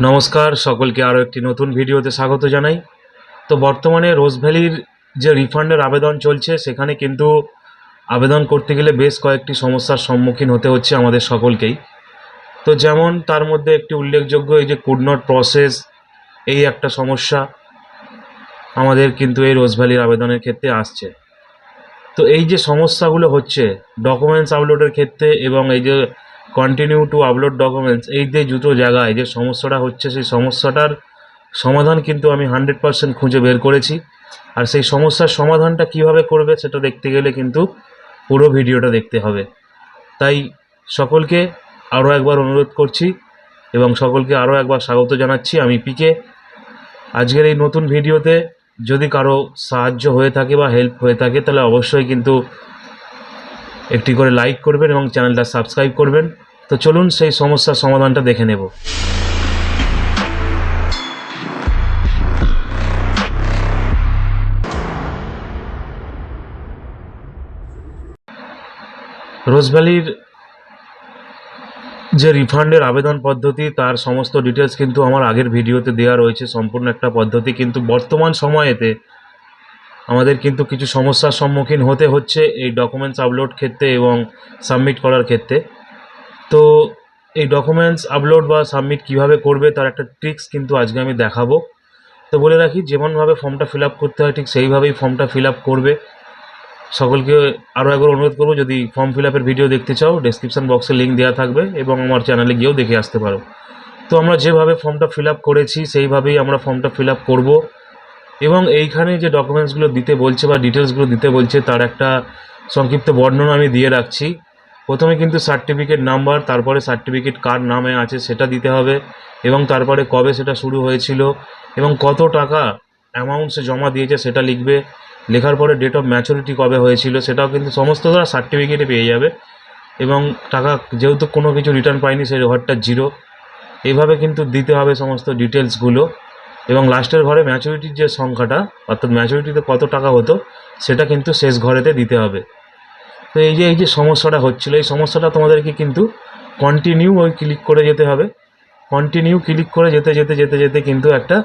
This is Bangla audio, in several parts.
নমস্কার সকলকে আরও একটি নতুন ভিডিওতে স্বাগত জানাই। তো বর্তমানে রোজ ভ্যালির যে রিফান্ডের আবেদন চলছে সেখানে কিন্তু আবেদন করতে গেলে বেশ কয়েকটি সমস্যার সম্মুখীন হতে হচ্ছে আমাদের সকলকেই। তো যেমন তার মধ্যে একটি উল্লেখযোগ্য এই যে কুড নট প্রসেস, এই একটা সমস্যা আমাদের কিন্তু এই রোজ ভ্যালির আবেদনের ক্ষেত্রে আসছে। তো এই যে সমস্যাগুলো হচ্ছে ডকুমেন্টস আপলোডের ক্ষেত্রে এবং এই যে কন্টিনিউ টু আপলোড ডকুমেন্টস, এই যে দুটো জায়গায় যে সমস্যাটা হচ্ছে সেই সমস্যাটার সমাধান কিন্তু আমি 100% খুঁজে বের করেছি। আর সেই সমস্যার সমাধানটা কিভাবে করবে সেটা দেখতে গেলে কিন্তু পুরো ভিডিওটা দেখতে হবে। তাই সকলকে আরও একবার অনুরোধ করছি এবং সকলকে আরও একবার স্বাগত জানাচ্ছি। আমি পিকে। আজকের এই নতুন ভিডিওতে যদি কারো সাহায্য হয়ে থাকে বা হেল্প হয়ে থাকে তাহলে অবশ্যই কিন্তু একটি করে লাইক করবেন এবং চ্যানেলটা সাবস্ক্রাইব করবেন। তো চলুন সেই সমস্যার সমাধানটা দেখে নেব। রোজভ্যালির যে রিফান্ডের আবেদন পদ্ধতি তার সমস্ত ডিটেলস কিন্তু আমার আগের ভিডিওতে দেওয়া রয়েছে। সম্পূর্ণ একটা পদ্ধতি, কিন্তু বর্তমান সময়েতে আমাদের কিন্তু কিছু সমস্যার সম্মুখীন হতে হচ্ছে এই ডকুমেন্টস আপলোড ক্ষেত্রে এবং সাবমিট করার ক্ষেত্রে। তো এই ডকুমেন্টস আপলোড বা সাবমিট কিভাবে করবে তার একটা ট্রিক্স কিন্তু আজকে আমি দেখাবো। তো বলে রাখি, যেমনভাবে ফর্মটা ফিল আপ করতে হয় ঠিক সেইভাবেই ফর্মটা ফিল আপ করবে। সকলকে আরও একবার অনুরোধ করবো, যদি ফর্ম ফিল আপের ভিডিও দেখতে চাও ডেসক্রিপশান বক্সে লিঙ্ক দেওয়া থাকবে এবং আমার চ্যানেলে গিয়েও দেখে আসতে পারো। তো আমরা যেভাবে ফর্মটা ফিল আপ করেছি সেইভাবেই আমরা ফর্মটা ফিল আপ করবো এবং এইখানে যে ডকুমেন্টসগুলো দিতে বলছে বা ডিটেলসগুলো দিতে বলছে তার একটা সংক্ষিপ্ত বর্ণনা আমি দিয়ে রাখছি। প্রথমে কিন্তু সার্টিফিকেট নাম্বার, তারপরে সার্টিফিকেট কার নামে আছে সেটা দিতে হবে এবং তারপরে কবে সেটা শুরু হয়েছিল এবং কত টাকা অ্যামাউন্ট সে জমা দিয়েছে সেটা লিখবে। লেখার পরে ডেট অফ ম্যাচুরিটি কবে হয়েছিল সেটাও কিন্তু সমস্ত তারা সার্টিফিকেটে পেয়ে যাবে এবং টাকা যেহেতু কোনো কিছু রিটার্ন পায়নি সেই ঘরটা জিরো। এইভাবে কিন্তু দিতে হবে সমস্ত ডিটেলসগুলো এবং লাস্টের ঘরে ম্যাচুরিটির যে সংখ্যাটা, অর্থাৎ ম্যাচুরিটিতে কত টাকা হতো সেটা কিন্তু শেষ ঘরেতে দিতে হবে। তো এই যে সমস্যাটা হচ্ছিলো, এই সমস্যাটা তোমাদেরকে কিন্তু কন্টিনিউ ক্লিক করে যেতে হবে। কন্টিনিউ ক্লিক করে যেতে যেতে যেতে যেতে কিন্তু একটা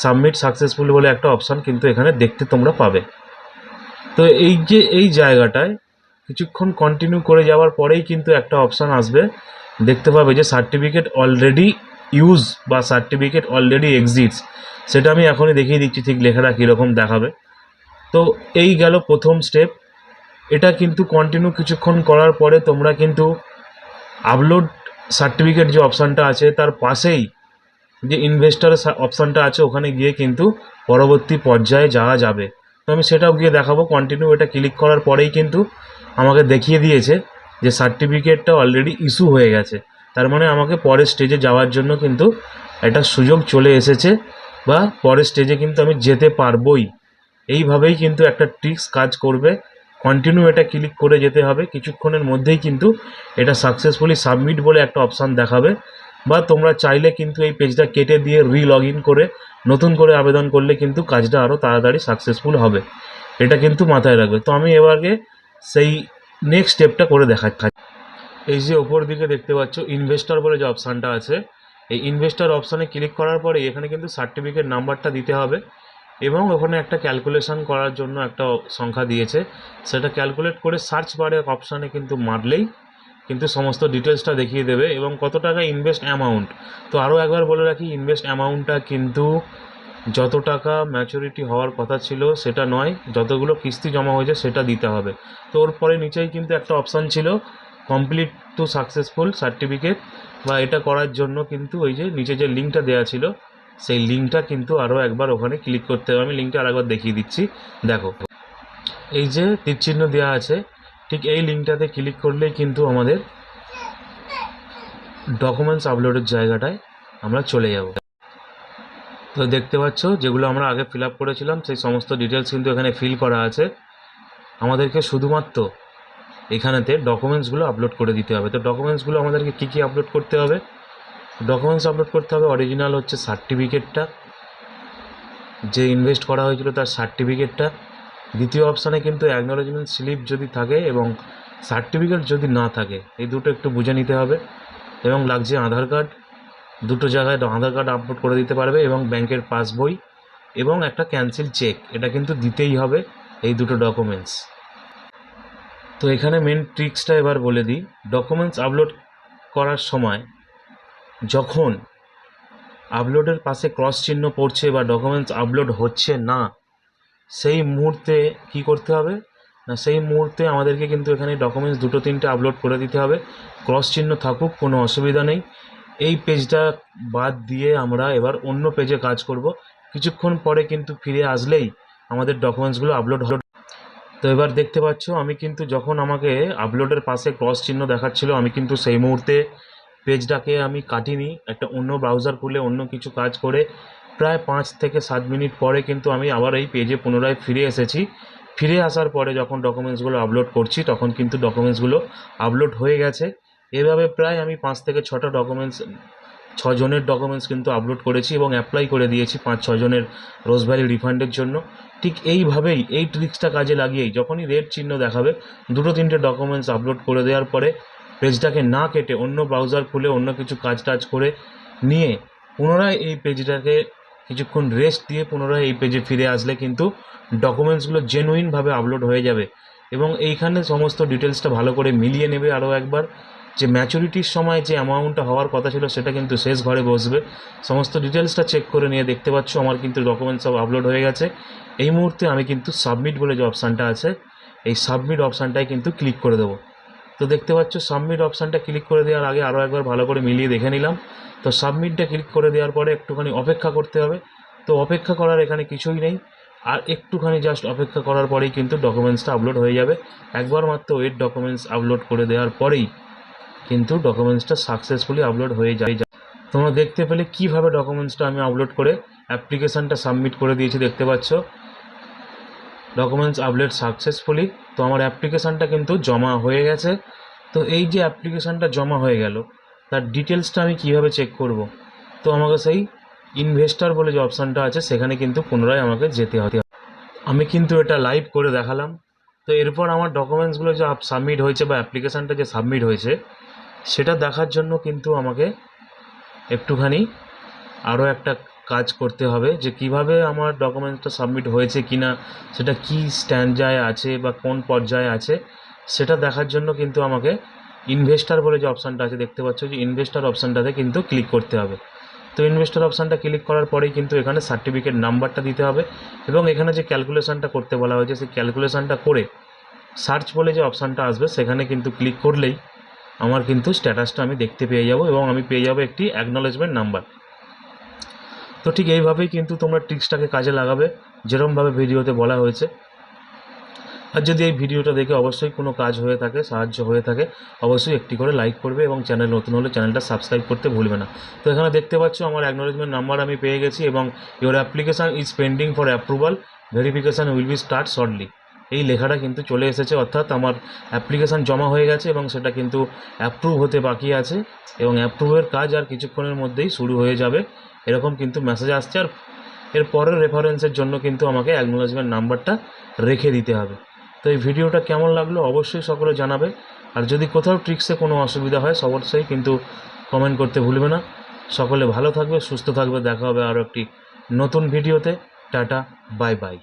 সাবমিট সাকসেসফুল বলে একটা অপশান কিন্তু এখানে দেখতে তোমরা পাবে। তো এই যে এই জায়গাটায় কিছুক্ষণ কন্টিনিউ করে যাওয়ার পরেই কিন্তু একটা অপশান আসবে, দেখতে পাবে যে সার্টিফিকেট অলরেডি ইউজ বা সার্টিফিকেট অলরেডি এক্সিস্টস। সেটা আমি এখনই দেখিয়ে দিচ্ছি ঠিক লেখাটা কীরকম দেখাবে। তো এই গেল প্রথম স্টেপ। এটা কিন্তু কন্টিনিউ কিছুক্ষণ করার পরে তোমরা কিন্তু আপলোড সার্টিফিকেট যে অপশানটা আছে তার পাশেই যে ইনভেস্টর অপশানটা আছে ওখানে গিয়ে কিন্তু পরবর্তী পর্যায়ে যাওয়া যাবে। তো আমি সেটাও গিয়ে দেখাবো। কন্টিনিউ এটা ক্লিক করার পরেই কিন্তু আমাকে দেখিয়ে দিয়েছে যে সার্টিফিকেটটা অলরেডি ইস্যু হয়ে গেছে। তার মানে আমাকে পরের স্টেজে যাওয়ার জন্য কিন্তু একটা সুযোগ চলে এসেছে বা পরের স্টেজে কিন্তু আমি যেতে পারবই। এইভাবেই কিন্তু একটা ট্রিক্স কাজ করবে। কন্টিনিউ এটা ক্লিক করে যেতে হবে, কিছুক্ষণের মধ্যেই কিন্তু এটা সাকসেসফুলি সাবমিট বলে একটা অপশান দেখাবে। বা তোমরা চাইলে কিন্তু এই পেজটা কেটে দিয়ে লগ ইন করে নতুন করে আবেদন করলে কিন্তু কাজটা আরও তাড়াতাড়ি সাকসেসফুল হবে। এটা কিন্তু মাথায় রাখবে। তো আমি এবারে সেই নেক্সট স্টেপটা করে দেখাচ্ছি। এই যে ওপর দিকে দেখতে পাচ্ছ ইনভেস্টর বলে যে অপশানটা আছে, এই ইনভেস্টর অপশানে ক্লিক করার পরে এখানে কিন্তু সার্টিফিকেট নাম্বারটা দিতে হবে এবং ওখানে একটা ক্যালকুলেশন করার জন্য একটা সংখ্যা দিয়েছে, সেটা ক্যালকুলেট করে সার্চ বারে অপশানে কিন্তু মারলেই কিন্তু সমস্ত ডিটেলসটা দেখিয়ে দেবে এবং কত টাকা ইনভেস্ট অ্যামাউন্ট। তো আরও একবার বলে রাখি, ইনভেস্ট অ্যামাউন্টটা কিন্তু যত টাকা ম্যাচুরিটি হওয়ার কথা ছিল সেটা নয়, যতগুলো কিস্তি জমা হয়েছে সেটা দিতে হবে। তো ওর পরে নিচেই কিন্তু একটা অপশান ছিল কমপ্লিট টু সাকসেসফুল সার্টিফিকেট, বা এটা করার জন্য কিন্তু ওই যে নিচে যে লিঙ্কটা দেওয়া ছিল সেই লিঙ্কটা কিন্তু আরও একবার ওখানে ক্লিক করতে হবে। আমি লিঙ্কটা আরেকবার দেখিয়ে দিচ্ছি, দেখো এই যে তীরচিহ্ন দেওয়া আছে ঠিক এই লিঙ্কটাতে ক্লিক করলেই কিন্তু আমাদের ডকুমেন্টস আপলোডের জায়গাটায় আমরা চলে যাব। তো দেখতে পাচ্ছ যেগুলো আমরা আগে ফিল আপ করেছিলাম সেই সমস্ত ডিটেলস কিন্তু এখানে ফিল করা আছে। আমাদেরকে শুধুমাত্র এখানেতে ডকুমেন্টসগুলো আপলোড করে দিতে হবে। তো ডকুমেন্টসগুলো আমাদেরকে কী কী আপলোড করতে হবে? ডকুমেন্টস আপলোড করতে হবে অরিজিনাল হচ্ছে সার্টিফিকেটটা, যে ইনভেস্ট করা হয়েছিল তার সার্টিফিকেটটা। দ্বিতীয় অপশানে কিন্তু অ্যাকনোলেজমেন্ট স্লিপ যদি থাকে এবং সার্টিফিকেট যদি না থাকে, এই দুটো একটু বুঝে নিতে হবে। এবং লাগছে আধার কার্ড দুটো জায়গায় আধার কার্ড আপলোড করে দিতে পারবে এবং ব্যাংকের পাসবই এবং একটা ক্যান্সেল চেক, এটা কিন্তু দিতেই হবে, এই দুটো ডকুমেন্টস। তো এখানে মেন ট্রিক্সটা এবার বলে দিই। ডকুমেন্টস আপলোড করার সময় যখন আপলোডের পাশে ক্রস চিহ্ন পড়ছে বা ডকুমেন্টস আপলোড হচ্ছে না, সেই মুহূর্তে কি করতে হবে না, সেই মুহূর্তে আমাদেরকে কিন্তু এখানে ডকুমেন্টস দুটো তিনটে আপলোড করে দিতে হবে। ক্রস চিহ্ন থাকুক, কোনো অসুবিধা নেই। এই পেজটা বাদ দিয়ে আমরা এবার অন্য পেজে কাজ করব। কিছুক্ষণ পরে কিন্তু ফিরে আসলেই আমাদের ডকুমেন্টসগুলো আপলোড হলো। তো এবার দেখতে পাচ্ছ আমি কিন্তু যখন আমাকে আপলোডের পাশে ক্রস চিহ্ন দেখাচ্ছিল, আমি কিন্তু সেই মুহূর্তে পেজটাকে আমি কাটিনি, একটা অন্য ব্রাউজার খুলে অন্য কিছু কাজ করে প্রায় 5 থেকে 7 মিনিট পরে কিন্তু আমি আবার এই পেজে পুনরায় ফিরে এসেছি। ফিরে আসার পরে যখন ডকুমেন্টসগুলো আপলোড করছি তখন কিন্তু ডকুমেন্টসগুলো আপলোড হয়ে গেছে। এভাবে প্রায় আমি 5 থেকে 6টা ডকুমেন্টস, 6 জনের ডকুমেন্টস কিন্তু আপলোড করেছি এবং অ্যাপ্লাই করে দিয়েছি 5-6 জনের রোজভ্যালি রিফান্ডের জন্য। ঠিক এইভাবেই এই ট্রিক্সটা কাজে লাগিয়েই যখনই রেড চিহ্ন দেখাবে, দুটো তিনটে ডকুমেন্টস আপলোড করে দেওয়ার পরে পেজটাকে না কেটে অন্য ব্রাউজার খুলে অন্য কিছু কাজ টাজ করে নিয়ে পুনরায় এই পেজটাকে কিছুক্ষণ রেস্ট দিয়ে পুনরায় এই পেজে ফিরে আসলে কিন্তু ডকুমেন্টসগুলো জেনুইনভাবে আপলোড হয়ে যাবে। এবং এইখানে সমস্ত ডিটেলসটা ভালো করে মিলিয়ে নেবে আরও একবার, যে ম্যাচুরিটির সময় যে অ্যামাউন্টটা হওয়ার কথা ছিল সেটা কিন্তু শেষ ঘরে বসবে। সমস্ত ডিটেলসটা চেক করে নিয়ে দেখতে পাচ্ছ আমার কিন্তু ডকুমেন্টস সব আপলোড হয়ে গেছে। এই মুহূর্তে আমি কিন্তু সাবমিট বলে যে অপশানটা আছে, এই সাবমিট অপশানটায় কিন্তু ক্লিক করে দেবো। তো দেখতে পাচ্ছ সাবমিট অপশানটা ক্লিক করে দেওয়ার আগে আরও একবার ভালো করে মিলিয়ে দেখে নিলাম। তো সাবমিটটা ক্লিক করে দেওয়ার পরে একটুখানি অপেক্ষা করতে হবে। তো অপেক্ষা করার এখানে কিছুই নেই, আর একটুখানি জাস্ট অপেক্ষা করার পরেই কিন্তু ডকুমেন্টসটা আপলোড হয়ে যাবে। একবার মাত্র ওয়েট ডকুমেন্টস আপলোড করে দেওয়ার পরেই কিন্তু ডকুমেন্টসটা সাকসেসফুলি আপলোড হয়ে যায়। তোমরা দেখতে পেলে কীভাবে ডকুমেন্টসটা আমি আপলোড করে অ্যাপ্লিকেশানটা সাবমিট করে দিয়েছি। দেখতে পাচ্ছ ডকুমেন্টস আপলোড সাকসেসফুলি। তো আমার অ্যাপ্লিকেশানটা কিন্তু জমা হয়ে গেছে। তো এই যে অ্যাপ্লিকেশানটা জমা হয়ে গেল, তার ডিটেলসটা আমি কিভাবে চেক করব? তো আমাকে সেই ইনভেস্টর বলে যে অপশানটা আছে সেখানে কিন্তু পুনরায় আমাকে যেতে হবে। আমি কিন্তু এটা লাইভ করে দেখালাম। তো এরপর আমার ডকুমেন্টসগুলো যে সাবমিট হয়েছে বা অ্যাপ্লিকেশানটা যে সাবমিট হয়েছে সেটা দেখার জন্য কিন্তু আমাকে একটুখানি আরও একটা কাজ করতে হবে, যে কিভাবে আমার ডকুমেন্টসটা সাবমিট হয়েছে কি না, সেটা কী স্ট্যান্ডার্ডে আছে বা কোন পর্যায়ে আছে সেটা দেখার জন্য কিন্তু আমাকে ইনভেস্টর বলে যে অপশানটা আছে, দেখতে পাচ্ছ যে ইনভেস্টর অপশানটাতে কিন্তু ক্লিক করতে হবে। তো ইনভেস্টর অপশানটা ক্লিক করার পরেই কিন্তু এখানে সার্টিফিকেট নাম্বারটা দিতে হবে এবং এখানে যে ক্যালকুলেশানটা করতে বলা হয়েছে সেই ক্যালকুলেশানটা করে সার্চ বলে যে অপশানটা আসবে সেখানে কিন্তু ক্লিক করলেই আমার কিন্তু স্ট্যাটাসটা আমি দেখতে পেয়ে যাব এবং আমি পেয়ে যাব একটি অ্যাকনলেজমেন্ট নাম্বার। তো ঠিক এইভাবেই কিন্তু তোমরা ট্রিক্সটাকে কাজে লাগাবে যেরকমভাবে ভিডিওতে বলা হয়েছে। আর যদি এই ভিডিওটা দেখে অবশ্যই কোনো কাজ হয়ে থাকে, সাহায্য হয়ে থাকে, অবশ্যই একটি করে লাইক করবে এবং চ্যানেল নতুন হলে চ্যানেলটা সাবস্ক্রাইব করতে ভুলবে না। তো এখানে দেখতে পাচ্ছ আমার অ্যাকনলেজমেন্ট নাম্বার আমি পেয়ে গেছি এবং your application is pending for approval, verification will be start shortly, এই লেখাটা কিন্তু চলে এসেছে। অর্থাৎ আমার অ্যাপ্লিকেশান জমা হয়ে গেছে এবং সেটা কিন্তু অ্যাপ্রুভ হতে বাকি আছে এবং অ্যাপ্রুভের কাজ আর কিছুক্ষণের মধ্যেই শুরু হয়ে যাবে, এরকম কিন্তু মেসেজ আসছে। আর এর পরের রেফারেন্সের জন্য কিন্তু আমাকে অ্যাকনলেজমেন্ট নাম্বারটা রেখে দিতে হবে। তো এই ভিডিওটা কেমন লাগলো অবশ্যই সকলে জানাবে। আর যদি কোথাও ট্রিক্সে কোনো অসুবিধা হয় অবশ্যই কিন্তু কমেন্ট করতে ভুলবে না। সকলে ভালো থাকবে, সুস্থ থাকবে। দেখা হবে আরও একটি নতুন ভিডিওতে। Tata, bye bye.